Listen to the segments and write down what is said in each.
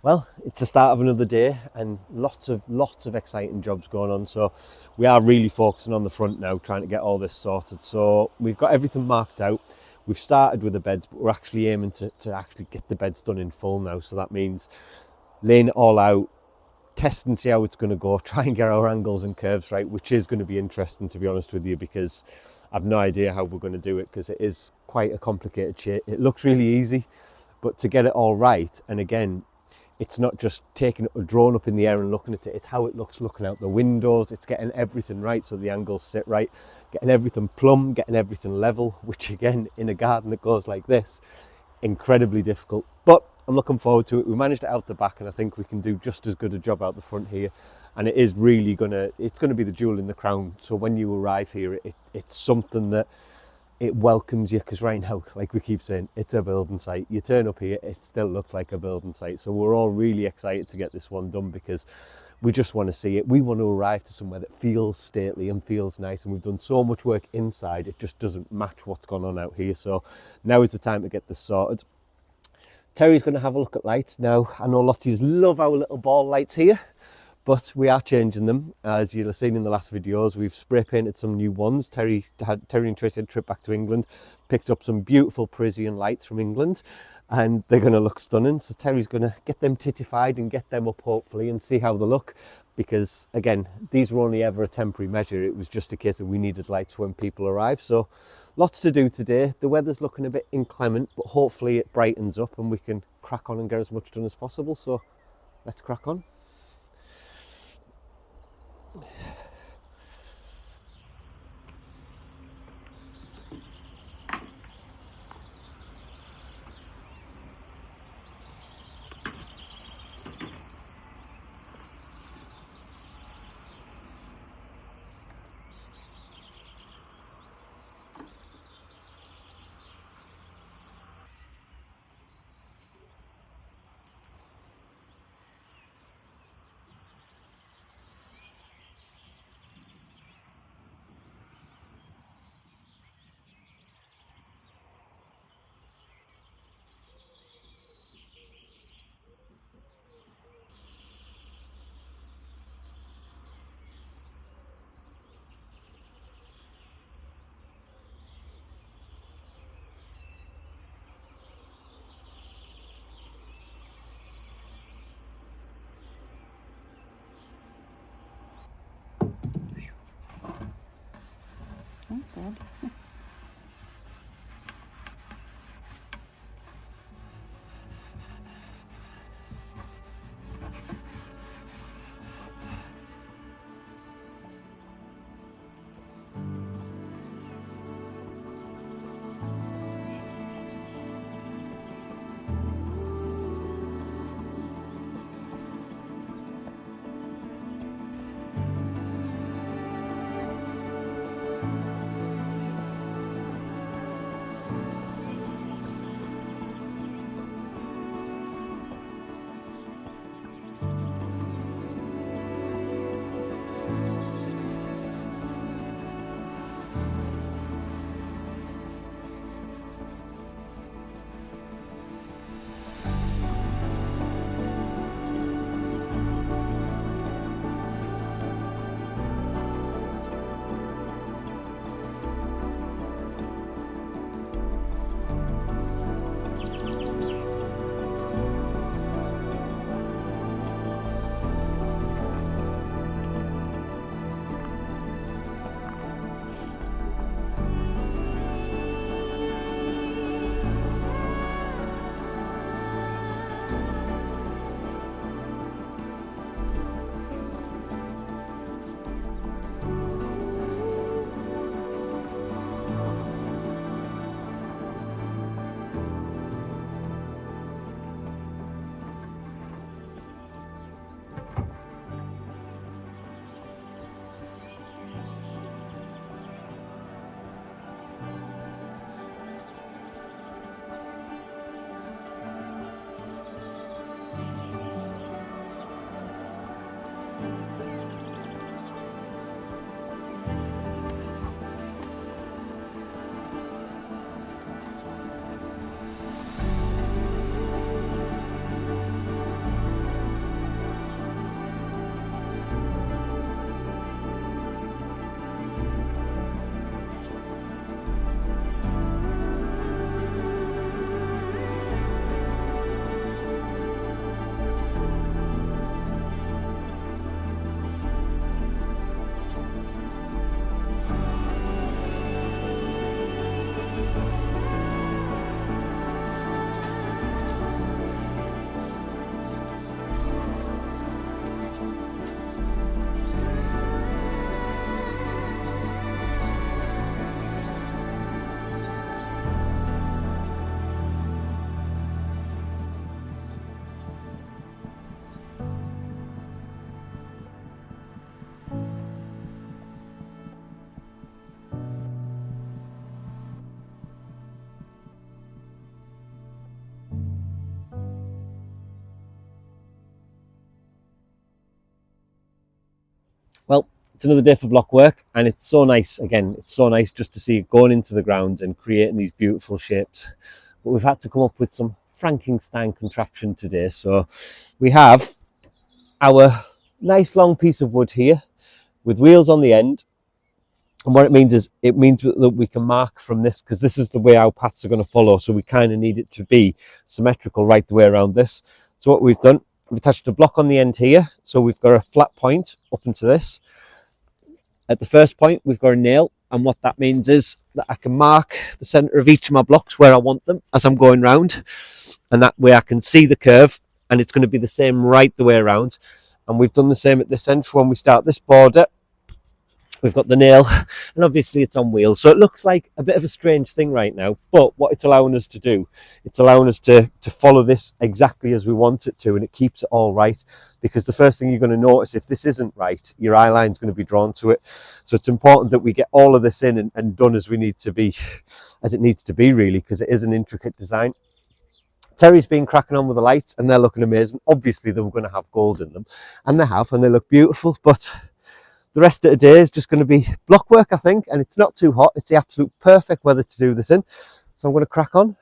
Well, it's the start of another day and lots of exciting jobs going on. So we are really focusing on the front now, trying to get all this sorted. So we've got everything marked out. We've started with the beds, but we're actually aiming to actually get the beds done in full now. So that means laying it all out, test and see how it's going to go, try and get our angles and curves right, which is going to be interesting, to be honest with you, because I've no idea how we're going to do it, because it is quite a complicated shape. It looks really easy, but to get it all right, and again, it's not just taking a drone up in the air and looking at it, it's how it looks looking out the windows. It's getting everything right so the angles sit right, getting everything plumb, getting everything level, which again, in a garden that goes like this, incredibly difficult. But I'm looking forward to it. We managed it out the back, and I think we can do just as good a job out the front here. And it is really it's gonna be the jewel in the crown. So when you arrive here, it's something that it welcomes you, because right now, like we keep saying, it's a building site. You turn up here, it still looks like a building site. So we're all really excited to get this one done, because we just want to see it. We want to arrive to somewhere that feels stately and feels nice, and we've done so much work inside, it just doesn't match what's gone on out here. So now is the time to get this sorted. Terry's going to have a look at lights. Now, I know Lottie's love our little ball lights here, but we are changing them. As you'll have seen in the last videos, we've spray painted some new ones. Terry and Trish had a trip back to England, picked up some beautiful Parisian lights from England, and they're going to look stunning. So Terry's going to get them titified and get them up hopefully and see how they look, because again, these were only ever a temporary measure. It was just a case of we needed lights when people arrive. So lots to do today. The weather's looking a bit inclement, but hopefully it brightens up and we can crack on and get as much done as possible. So let's crack on. Oh, God. It's another day for block work, and it's so nice. Again, it's so nice just to see it going into the ground and creating these beautiful shapes. But we've had to come up with some Frankenstein contraption today. So we have our nice long piece of wood here with wheels on the end. And what it means is that we can mark from this, because this is the way our paths are going to follow. So we kind of need it to be symmetrical right the way around this. So what we've done, we've attached a block on the end here. So we've got a flat point up into this. At the first point, we've got a nail. And what that means is that I can mark the center of each of my blocks where I want them as I'm going round. And that way I can see the curve, and it's going to be the same right the way around. And we've done the same at this end for when we start this border. We've got the nail, and obviously it's on wheels. So it looks like a bit of a strange thing right now, but what it's allowing us to do, it's allowing us to follow this exactly as we want it to, and it keeps it all right. Because the first thing you're going to notice, if this isn't right, your eye line's going to be drawn to it. So it's important that we get all of this in and done as we need to be, as it needs to be really, because it is an intricate design. Terry's been cracking on with the lights, and they're looking amazing. Obviously they were going to have gold in them, and they have, and they look beautiful, but the rest of the day is just going to be block work, I think, and it's not too hot. It's the absolute perfect weather to do this in. So I'm going to crack on.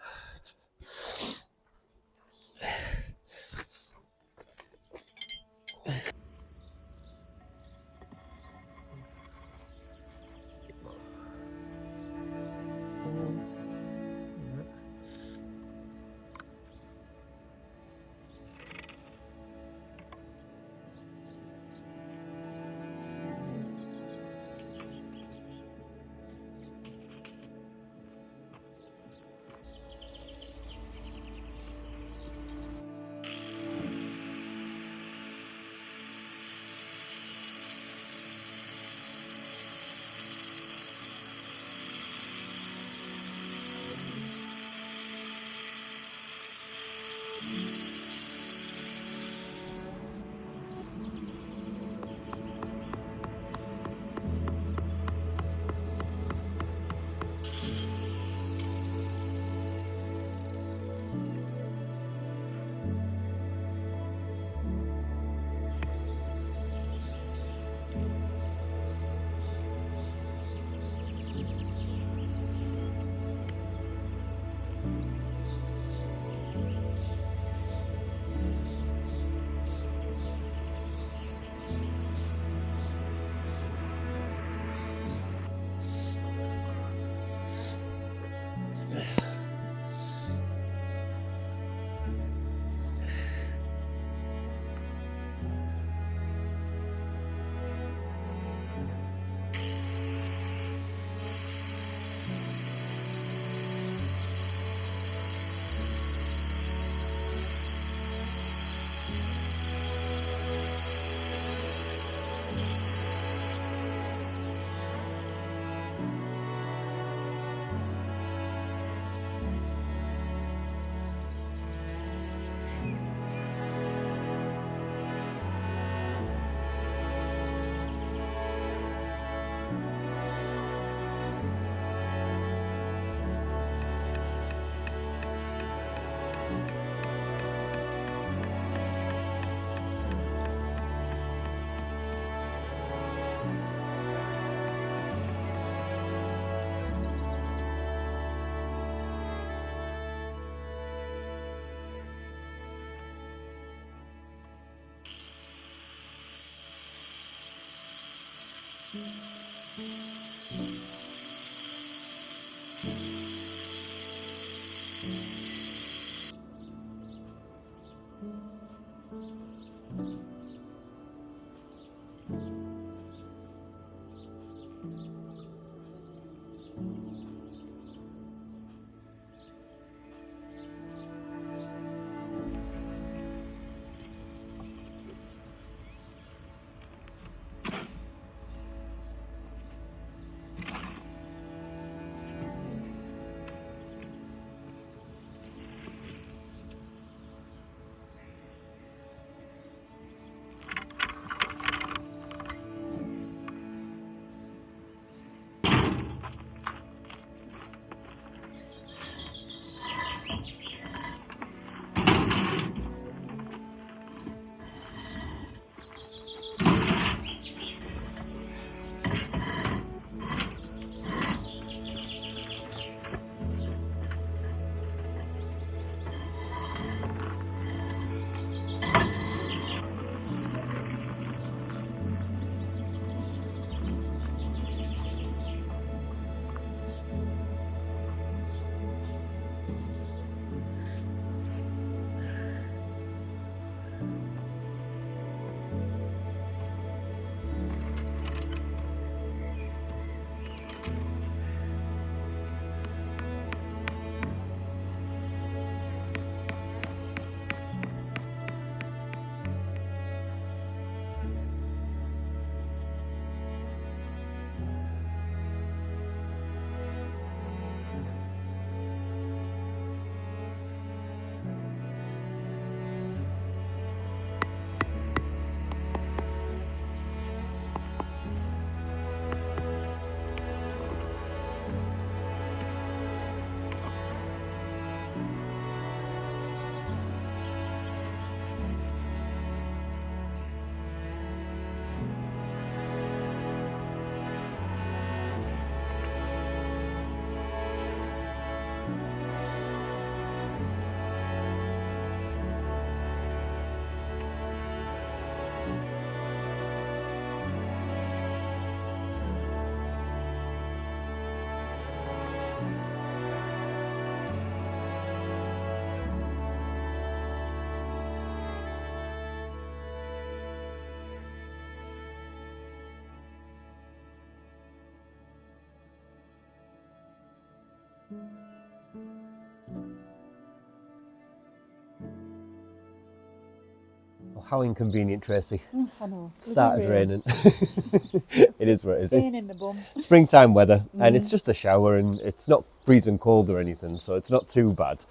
Oh, how inconvenient, Tracy. I know. It started raining. It is what it is. Pain in the bum. Springtime weather, and it's just a shower, and it's not freezing cold or anything, so it's not too bad.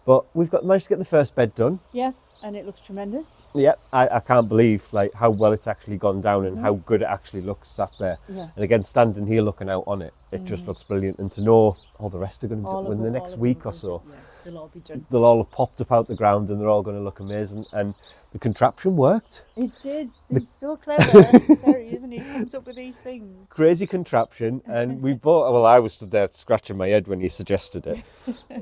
But we've managed to get the first bed done. Yeah, and it looks tremendous. Yeah, I can't believe like how well it's actually gone down and how good it actually looks sat there. Yeah. And again, standing here looking out on it, it just looks brilliant. And to know all the rest are going to be All done of in the them- next all of week them or so. Yeah, they'll all be done. They'll all have popped up out the ground and they're all going to look amazing. And the contraption worked. It did. He's so clever. Terry, isn't he? He comes up with these things. Crazy contraption, and we bought. Well, I was stood there scratching my head when you suggested it,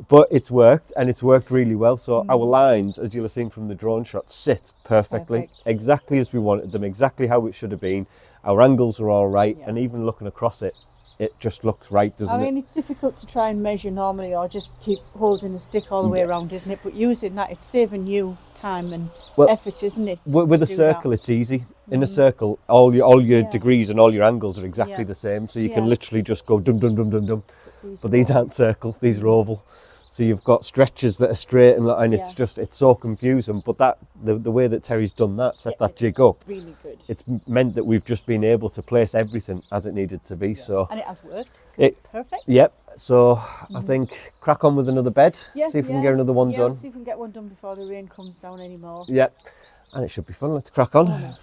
but it's worked, and it's worked really well. So our lines, as you'll have seen from the drone shot, sit perfectly, Perfect. exactly as we wanted them, exactly how it should have been. Our angles are all right, Yeah. and even looking across it, it just looks right, doesn't I it? mean, it's difficult to try and measure normally or just keep holding a stick all the way around, isn't it? But using that, it's saving you time and effort, isn't it? With a to do circle, that? it's easy. In a circle, all your Yeah. degrees and all your angles are exactly Yeah. the same, so you can Yeah. literally just go dum dum dum dum dum. But are these all- aren't circles; these are oval. So you've got stretches that are straight, and it's Yeah. it's so confusing. But that the way that Terry's done that, set Yeah, that jig it's up, really good. it's meant that we've just been able to place everything as it needed to be. So And it has worked. 'Cause It- it's perfect. yep. So I think crack on with another bed. Yeah, See if we can get another one yeah, done. Let's see if we can get one done before the rain comes down anymore. Yep. And it should be fun. Let's crack on. Oh, no.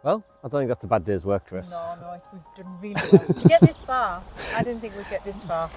Well, I don't think that's a bad day's work, Tris. No, we've done really well. To get this far, I didn't think we'd get this far.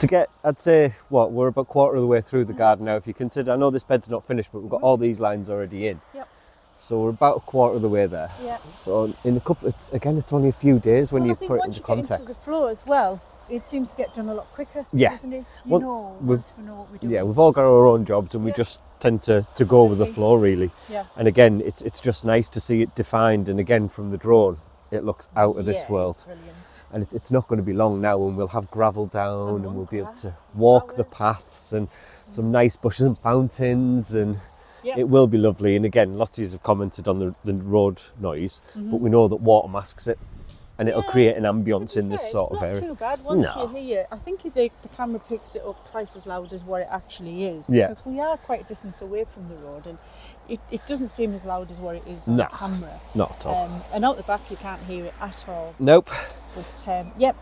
I'd say, we're about quarter of the way through the garden now. If you consider, I know this bed's not finished, but we've got all these lines already in. Yep. So we're about a quarter of the way there. Yeah. So in a couple, it's only a few days when you put it into context. Once you get into the floor as well, it seems to get done a lot quicker, yeah. doesn't it? Once we know what we're doing. Yeah, we've all got our own jobs and we just tend to go with the flow, really. Yeah. And again, it's just nice to see it defined, and again, from the drone, it looks out of this world. It's brilliant. And it's not going to be long now, and we'll have gravel down, and we'll be able to walk the paths, and some nice bushes and fountains, and it will be lovely. And again, lots of you have commented on the road noise, but we know that water masks it, and it'll create an ambience in this sort of area. It's not too bad. Once you're here, I think the camera picks it up twice as loud as what it actually is, because we are quite a distance away from the road, and it doesn't seem as loud as what it is on the camera. Not at all. And out the back you can't hear it at all. Nope. But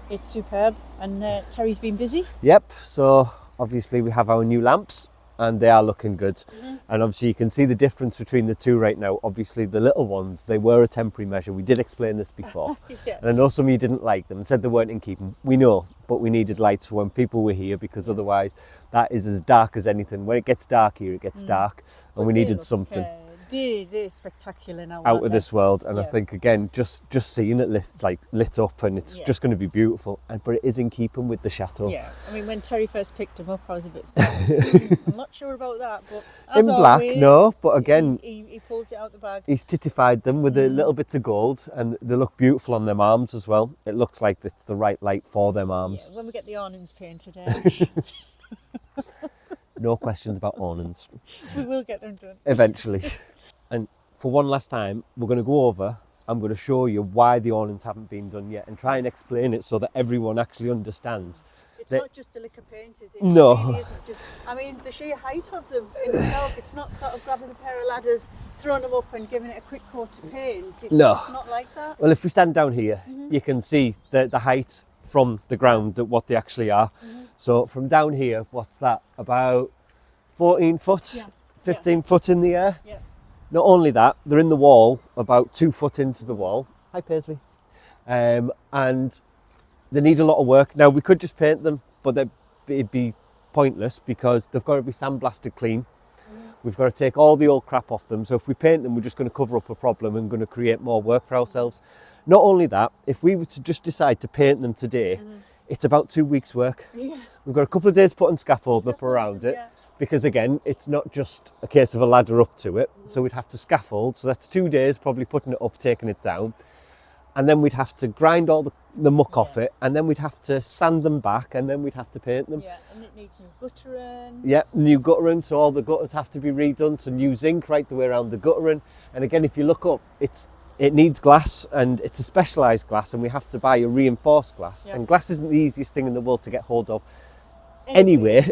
it's superb, and Terry's been busy. Yep, so obviously we have our new lamps, and they are looking good. And obviously you can see the difference between the two right now. Obviously the little ones, they were a temporary measure. We did explain this before. And I know some of you didn't like them and said they weren't in keeping. We know, but we needed lights for when people were here, because otherwise that is as dark as anything. When it gets dark here, it gets dark, and we needed something. They're spectacular now. Out of this world, and I think again, just seeing it lit up, and it's just going to be beautiful. But it is in keeping with the chateau. Yeah, I mean, when Terry first picked him up, I was a bit sad. I'm not sure about that, but as in black, always, no. But again, he pulls it out the bag. He's titified them with the little bits of gold, and they look beautiful on them arms as well. It looks like it's the right light for them arms. Yeah, when we get the awnings painted, no questions about awnings. We will get them done eventually. And for one last time, we're going to go over, I'm going to show you why the awnings haven't been done yet, and try and explain it so that everyone actually understands. It's not just a lick of paint, is it? No. It really isn't just, I mean, the sheer height of them in itself, it's not sort of grabbing a pair of ladders, throwing them up and giving it a quick coat of paint. It's just not like that. Well, if we stand down here, you can see the height from the ground, what they actually are. So from down here, what's that? About 14 foot? 15 foot in the air? Yeah. Not only that, they're in the wall, about 2 foot into the wall. Hi, Paisley. And they need a lot of work. Now, we could just paint them, but it'd be pointless, because they've got to be sandblasted clean. We've got to take all the old crap off them. So if we paint them, we're just going to cover up a problem and going to create more work for ourselves. Not only that, if we were to just decide to paint them today, it's about 2 weeks' work. Yeah. We've got a couple of days putting scaffolding up around it. Because again, it's not just a case of a ladder up to it. So we'd have to scaffold. So that's 2 days, probably putting it up, taking it down. And then we'd have to grind all the muck off it. And then we'd have to sand them back. And then we'd have to paint them. Yeah, and it needs new guttering. Yeah, new guttering. So all the gutters have to be redone. So new zinc right the way around the guttering. And again, if you look up, it needs glass, and it's a specialised glass. And we have to buy a reinforced glass. And glass isn't the easiest thing in the world to get hold of. Anyway.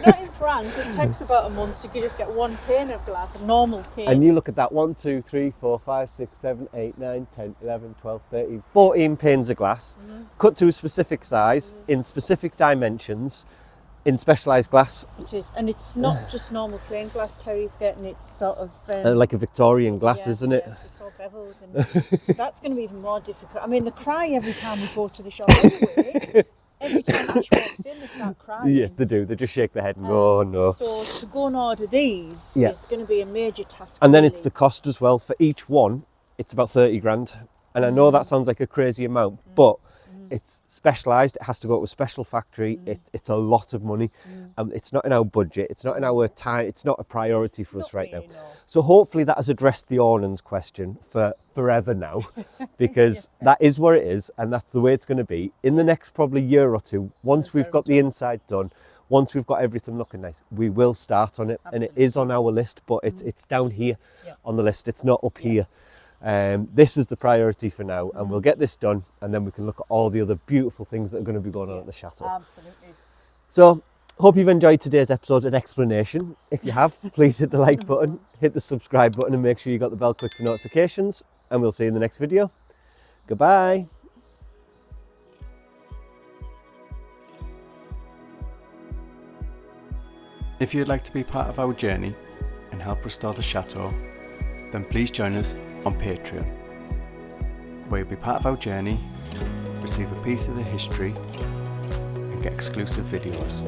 Not in France, it takes about a month to just get one pane of glass, a normal pane. And you look at that, 1, 2, 3, 4, 5, 6, 7, 8, 9, 10, 11, 12, 13, 14 panes of glass, cut to a specific size, in specific dimensions, in specialised glass. It is, and it's not just normal plain glass Terry's getting, it's sort of... like a Victorian glass, isn't it? Yes, it's all beveled, and so that's going to be even more difficult. I mean, they cry every time we go to the shop anyway. Every time Ash walks in, they start crying. Yes, they do. They just shake their head and go, oh no. So to go and order these is going to be a major task. And then it's the cost as well. For each one, it's about 30 grand. And I know that sounds like a crazy amount, but it's specialised. It has to go to a special factory. It's a lot of money. It's not in our budget. It's not in our time. It's not a priority for us right now. No. So hopefully that has addressed the awnings question for forever now, because that is what it is, and that's the way it's going to be. In the next probably year or two, once we've got the inside done, once we've got everything looking nice, we will start on it. Absolutely. And it is on our list, but it's down here on the list. It's not up here. This is the priority for now, and we'll get this done, and then we can look at all the other beautiful things that are going to be going on at the chateau. Absolutely. So, hope you've enjoyed today's episode and explanation. If you have, please hit the like button, hit the subscribe button, and make sure you got the bell clicked for notifications, and we'll see you in the next video. Goodbye. If you'd like to be part of our journey and help restore the chateau, then please join us on Patreon. where you'll be part of our journey, receive a piece of the history, and get exclusive videos.